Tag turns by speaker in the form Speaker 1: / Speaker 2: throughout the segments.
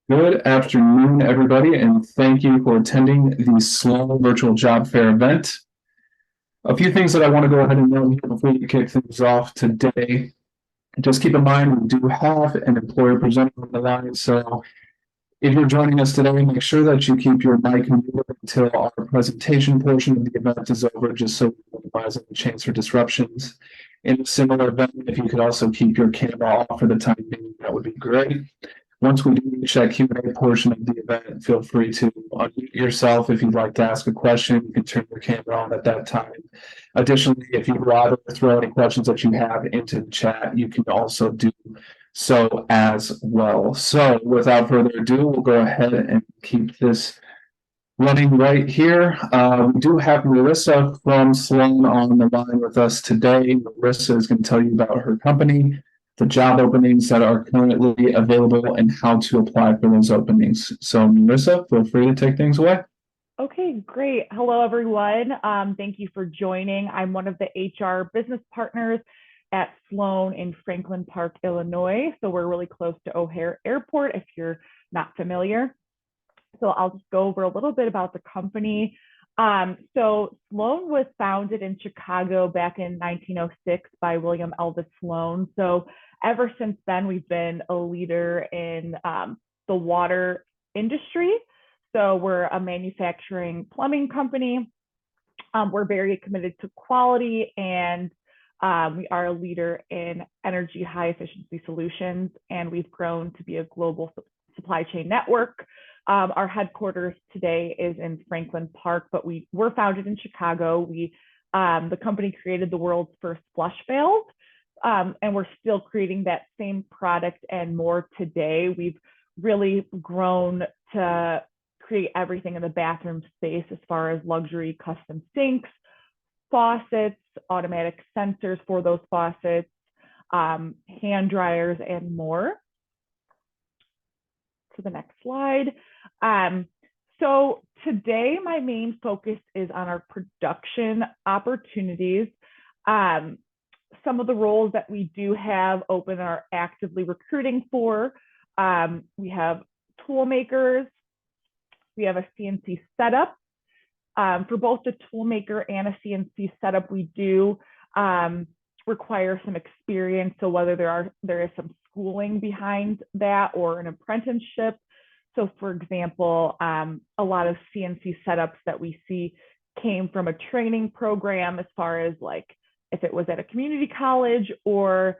Speaker 1: Good afternoon, everybody, and thank you for attending the Sloan Virtual Job Fair event. A few things that I want to go ahead and note here before we kick things off today. Just keep in mind, we do have an employer presenter on the line, so if you're joining us today, make sure that you keep your mic muted until our presentation portion of the event is over, just so we minimize any chance for disruptions. In a similar event, if you could also keep your camera off for the time being, that would be great. Once we do reach that Q&A portion of the event, feel free to unmute yourself if you'd like to ask a question. You can turn your camera on at that time. Additionally, if you'd rather throw any questions that you have into the chat, you can also do so as well. So without further ado, we'll go ahead and keep this running right here. We do have Marissa from Sloan on the line with us today. Marissa is going to tell you about her company, the job openings that are currently available, and how to apply for those openings. So, Marissa, feel free to take things away.
Speaker 2: Okay, great. Hello, everyone. Thank you for joining. I'm one of the HR business partners at Sloan in Franklin Park, Illinois. So we're really close to O'Hare Airport if you're not familiar. So I'll just go over a little bit about the company. So Sloan was founded in Chicago back in 1906 by William Elvis Sloan. So ever since then, we've been a leader in the water industry. So we're a manufacturing plumbing company. We're very committed to quality, and we are a leader in energy high efficiency solutions, and we've grown to be a global supply chain network. Our headquarters today is in Franklin Park, but we were founded in Chicago. The company created the world's first flush valve, and we're still creating that same product and more today. We've really grown to create everything in the bathroom space as far as luxury custom sinks, faucets, automatic sensors for those faucets, hand dryers, and more. To the next slide. So today, my main focus is on our production opportunities. Some of the roles that we do have open are actively recruiting for. We have tool makers. We have a CNC setup. For both the tool maker and a CNC setup, we do require some experience. So whether there is some schooling behind that or an apprenticeship. So for example, a lot of CNC setups that we see came from a training program as far as like if it was at a community college or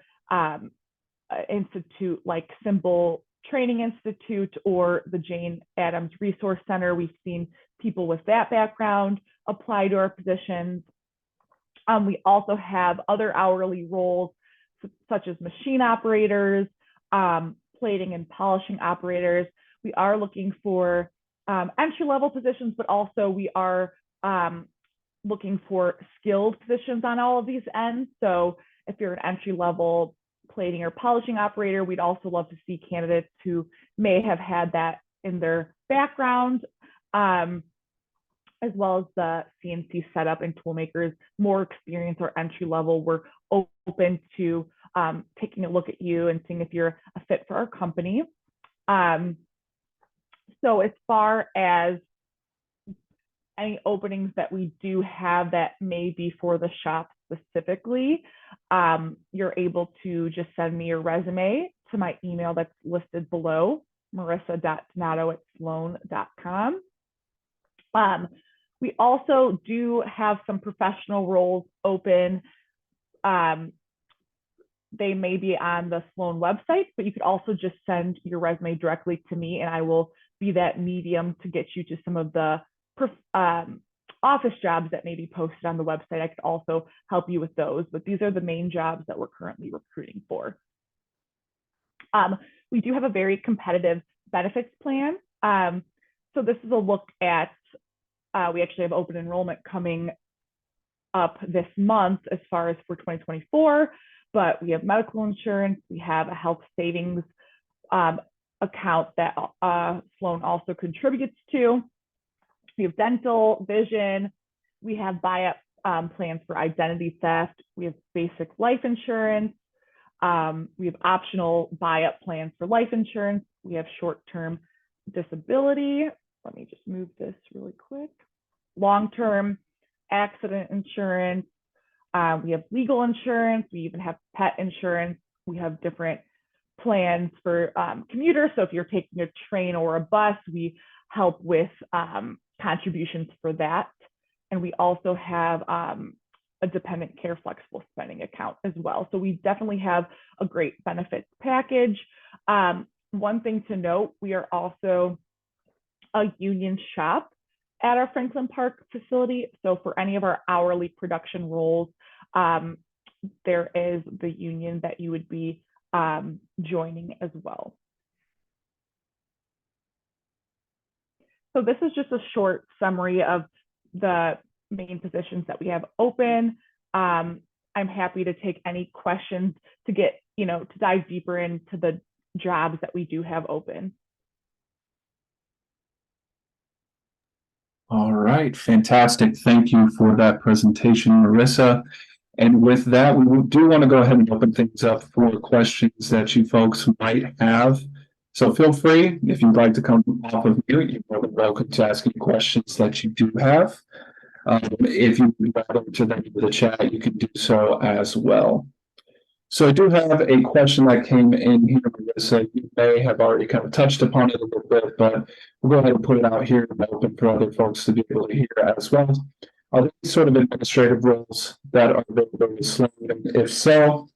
Speaker 2: institute like Symbol Training Institute or the Jane Addams Resource Center. We've seen people with that background apply to our positions. We also have other hourly roles such as machine operators, plating and polishing operators. We are looking for entry-level positions, but also we are looking for skilled positions on all of these ends. So if you're an entry-level plating or polishing operator, we'd also love to see candidates who may have had that in their background, as well as the CNC setup and tool makers, more experience or entry level. We're open to taking a look at you and seeing if you're a fit for our company. So as far as any openings that we do have that may be for the shop specifically, you're able to just send me your resume to my email that's listed below, marissa.donato@sloan.com. We also do have some professional roles open. They may be on the Sloan website, but you could also just send your resume directly to me, and I will be that medium to get you to some of the office jobs that may be posted on the website. I could also help you with those, but these are the main jobs that we're currently recruiting for. We do have a very competitive benefits plan. So this is a look at, we actually have open enrollment coming up this month as far as for 2024, but we have medical insurance, we have a health savings account that Sloan also contributes to. We have dental, vision, we have buy-up plans for identity theft, we have basic life insurance, we have optional buy-up plans for life insurance, we have short-term disability. Let me just move this really quick. Long-term accident insurance. We have legal insurance. We even have pet insurance. We have different plans for commuters. So if you're taking a train or a bus, we help with contributions for that. And we also have a dependent care flexible spending account as well. So we definitely have a great benefits package. One thing to note, we are also a union shop at our Franklin Park facility. So for any of our hourly production roles, there is the union that you would be joining as well. So this is just a short summary of the main positions that we have open. I'm happy to take any questions to get, to dive deeper into the jobs that we do have open.
Speaker 1: All right, fantastic. Thank you for that presentation, Marissa. And with that, we do want to go ahead and open things up for questions that you folks might have. So feel free, if you'd like to come off of mute, you're more than welcome to ask any questions that you do have. If you would rather to them in the chat, you can do so as well. So I do have a question that came in here, Marissa. You may have already kind of touched upon it a little bit, but we'll go ahead and put it out here and open for other folks to be able to hear as well. Are there any sort of administrative roles that are available with Sloan? And if so,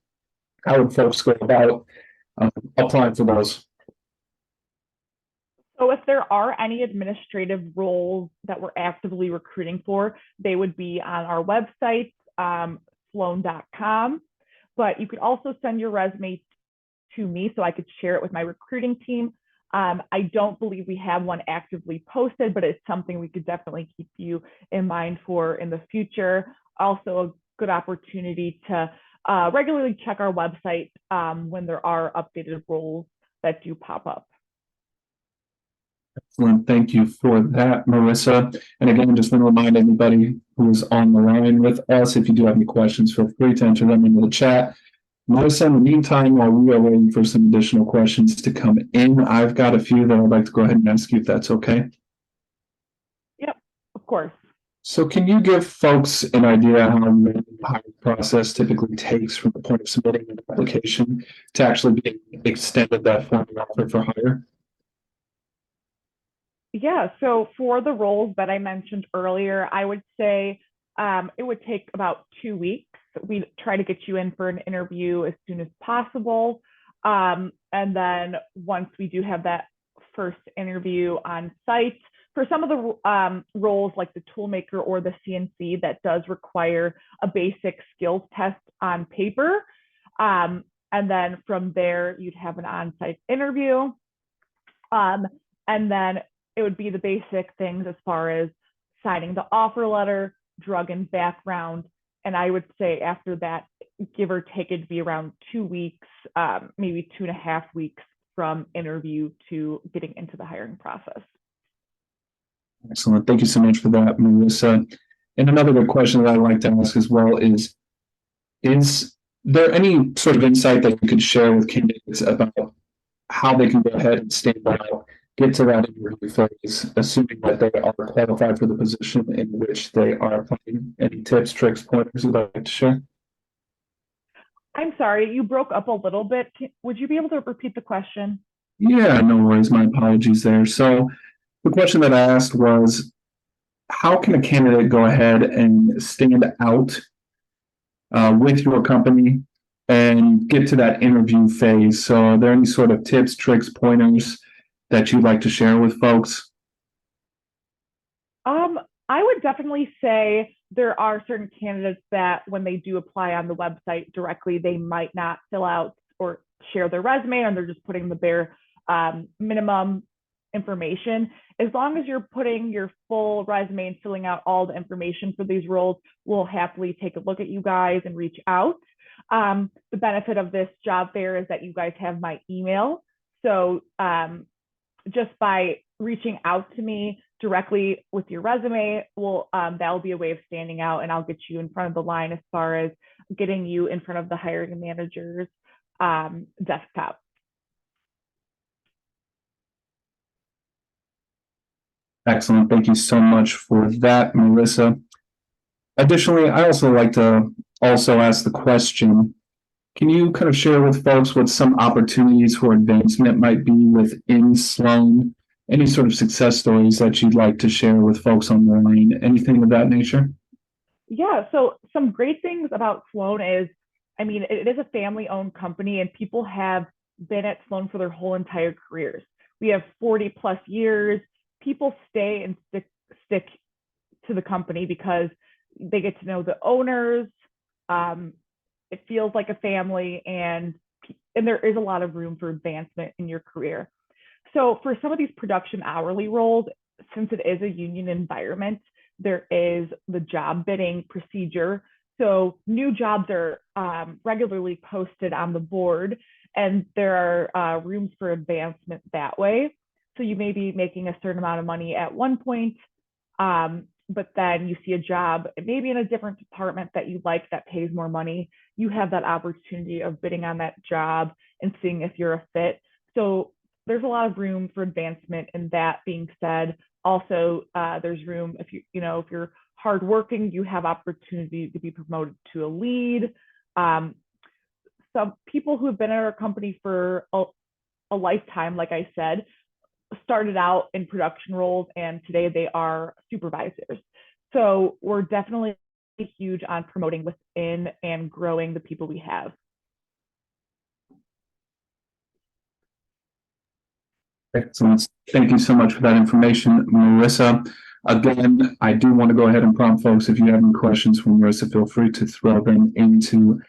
Speaker 1: how would folks go about applying for those?
Speaker 2: So if there are any administrative roles that we're actively recruiting for, they would be on our website, sloan.com. But you could also send your resume to me so I could share it with my recruiting team. I don't believe we have one actively posted, but it's something we could definitely keep you in mind for in the future. Also a good opportunity to regularly check our website when there are updated roles that do pop up.
Speaker 1: Excellent. Thank you for that, Marissa. And again, just want to remind anybody who is on the line with us, if you do have any questions, feel free to enter them into the chat. Marissa, in the meantime, while we are waiting for some additional questions to come in, I've got a few that I'd like to go ahead and ask you if that's okay.
Speaker 2: Yep, of course.
Speaker 1: So can you give folks an idea how the hiring process typically takes from the point of submitting an application to actually being extended that formal offer for hire?
Speaker 2: Yeah, so for the roles that I mentioned earlier, I would say it would take about 2 weeks. We try to get you in for an interview as soon as possible. And then once we do have that first interview on site, for some of the roles like the toolmaker or the CNC, that does require a basic skills test on paper. And then from there, you'd have an on-site interview. And then it would be the basic things as far as signing the offer letter, drug and background. And I would say after that, give or take, it'd be around 2 weeks, maybe 2.5 weeks from interview to getting into the hiring process.
Speaker 1: Excellent. Thank you so much for that, Marissa. And another good question that I'd like to ask as well is there any sort of insight that you could share with candidates about how they can go ahead and stand out, get to that interview phase, assuming that they are qualified for the position in which they are applying? Any tips, tricks, pointers you'd like to share?
Speaker 2: I'm sorry, you broke up a little bit. Would you be able to repeat the question?
Speaker 1: Yeah, no worries. My apologies there. So the question that I asked was, how can a candidate go ahead and stand out with your company and get to that interview phase? So are there any sort of tips, tricks, pointers that you'd like to share with folks?
Speaker 2: I would definitely say there are certain candidates that when they do apply on the website directly, they might not fill out or share their resume, and they're just putting the bare minimum information. As long as you're putting your full resume and filling out all the information for these roles, we'll happily take a look at you guys and reach out. The benefit of this job fair is that you guys have my email. So just by reaching out to me directly with your resume, that'll be a way of standing out, and I'll get you in front of the line as far as getting you in front of the hiring manager's desktop.
Speaker 1: Excellent. Thank you so much for that, Melissa. Additionally, I also like to also ask the question, can you kind of share with folks what some opportunities for advancement might be within Sloan? Any sort of success stories that you'd like to share with folks on the line? Anything of that nature?
Speaker 2: Yeah, so some great things about Sloan is, I mean, it is a family-owned company, and people have been at Sloan for their whole entire careers. We have 40 plus years. People stay and stick to the company because they get to know the owners. Um, it feels like a family, and there is a lot of room for advancement in your career. So for some of these production hourly roles, since it is a union environment, there is the job bidding procedure. So new jobs are regularly posted on the board, and there are rooms for advancement that way. So you may be making a certain amount of money at one point, but then you see a job maybe in a different department that you like that pays more money. You have that opportunity of bidding on that job and seeing if you're a fit. So there's a lot of room for advancement. And that being said, also there's room if if you're hardworking, you have opportunity to be promoted to a lead. Some people who have been at our company for a lifetime, like I said, started out in production roles, and today they are supervisors. So we're definitely huge on promoting within and growing the people we have.
Speaker 1: Excellent. Thank you so much for that information, Marissa. Again, I do want to go ahead and prompt folks, if you have any questions for Marissa, feel free to throw them into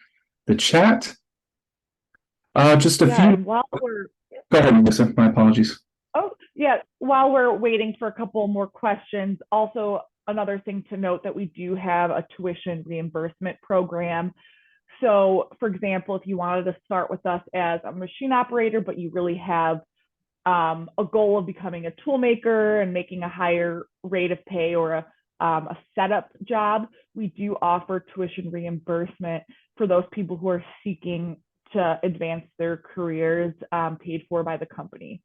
Speaker 1: the chat. Just a
Speaker 2: Yeah,
Speaker 1: few.
Speaker 2: and while we're
Speaker 1: Go ahead, Marissa. My apologies.
Speaker 2: Oh, yeah. While we're waiting for a couple more questions, also another thing to note that we do have a tuition reimbursement program. So, for example, if you wanted to start with us as a machine operator, but you really have a goal of becoming a tool maker and making a higher rate of pay, or a setup job, we do offer tuition reimbursement for those people who are seeking to advance their careers, paid for by the company.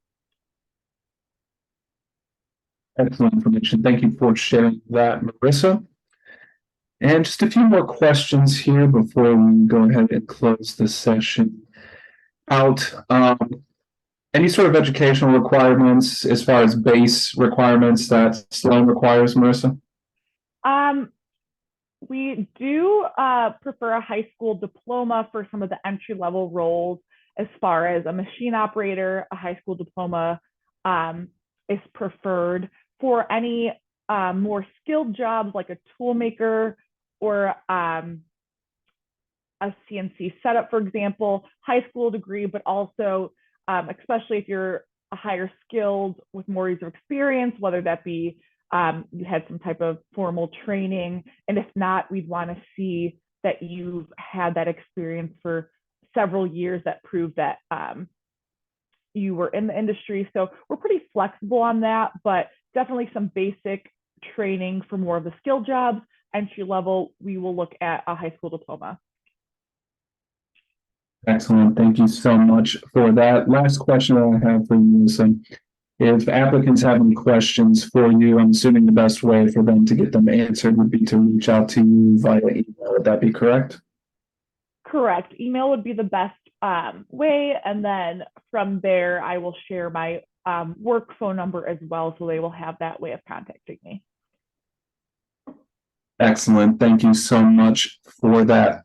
Speaker 1: Excellent information. Thank you for sharing that, Marissa. And just a few more questions here before we go ahead and close the session out. Any sort of educational requirements as far as base requirements that Sloan requires, Marissa?
Speaker 2: We do prefer a high school diploma for some of the entry level roles. As far as a machine operator, a high school diploma is preferred. For any more skilled jobs like a tool maker or a CNC setup, for example, high school degree, but also especially if you're a higher skilled with more years of experience, whether that be you had some type of formal training. And if not, we'd want to see that you've had that experience for several years that prove that you were in the industry. So we're pretty flexible on that, but definitely some basic training for more of the skill jobs. Entry level, we will look at a high school diploma.
Speaker 1: Excellent. Thank you so much for that. Last question I have for you is, if applicants have any questions for you, I'm assuming the best way for them to get them answered would be to reach out to you via email. Would that be correct?
Speaker 2: Correct. Email would be the best way. And then from there, I will share my work phone number as well, so they will have that way of contacting me.
Speaker 1: Excellent. Thank you so much for that.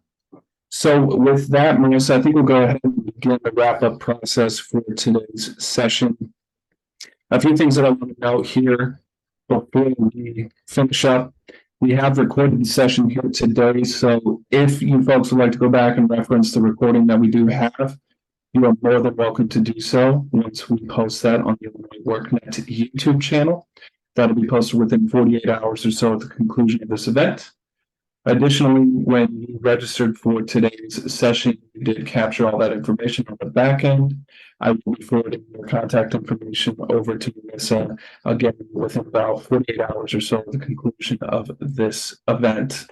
Speaker 1: So with that, Marissa, I think we'll go ahead and begin the wrap-up process for today's session. A few things that I want to note here before we finish up. We have recorded the session here today, so if you folks would like to go back and reference the recording that we do have, you are more than welcome to do so once we post that on the Illinois WorkNet YouTube channel. That'll be posted within 48 hours or so at the conclusion of this event. Additionally, when you registered for today's session, you did capture all that information on the back end. I will be forwarding your contact information over to Melissa again within about 48 hours or so at the conclusion of this event.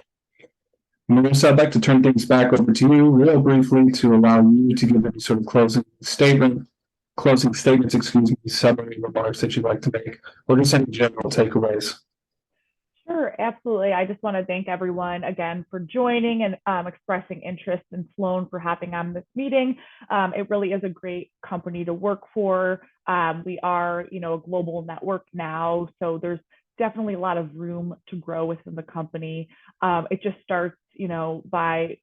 Speaker 1: Melissa, I'd like to turn things back over to you real briefly to allow you to give any sort of closing statement, closing statements, summary remarks that you'd like to make, or just any general takeaways?
Speaker 2: Sure, absolutely. I just want to thank everyone again for joining and expressing interest in Sloan for having on this meeting. It really is a great company to work for. We are, a global network now, so there's definitely a lot of room to grow within the company. It just starts, by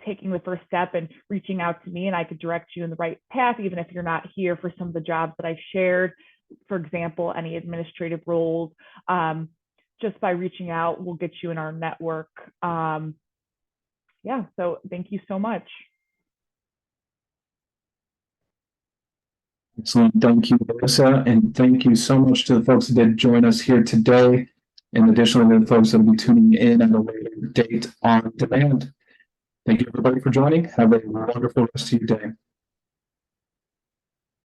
Speaker 2: taking the first step and reaching out to me, and I could direct you in the right path, even if you're not here for some of the jobs that I've shared. For example, any administrative roles. Just by reaching out, we'll get you in our network. So thank you so much.
Speaker 1: Excellent. Thank you, Melissa. And thank you so much to the folks that did join us here today. And additionally, to the folks that will be tuning in at a later date on demand. Thank you, everybody, for joining. Have a wonderful rest of your day.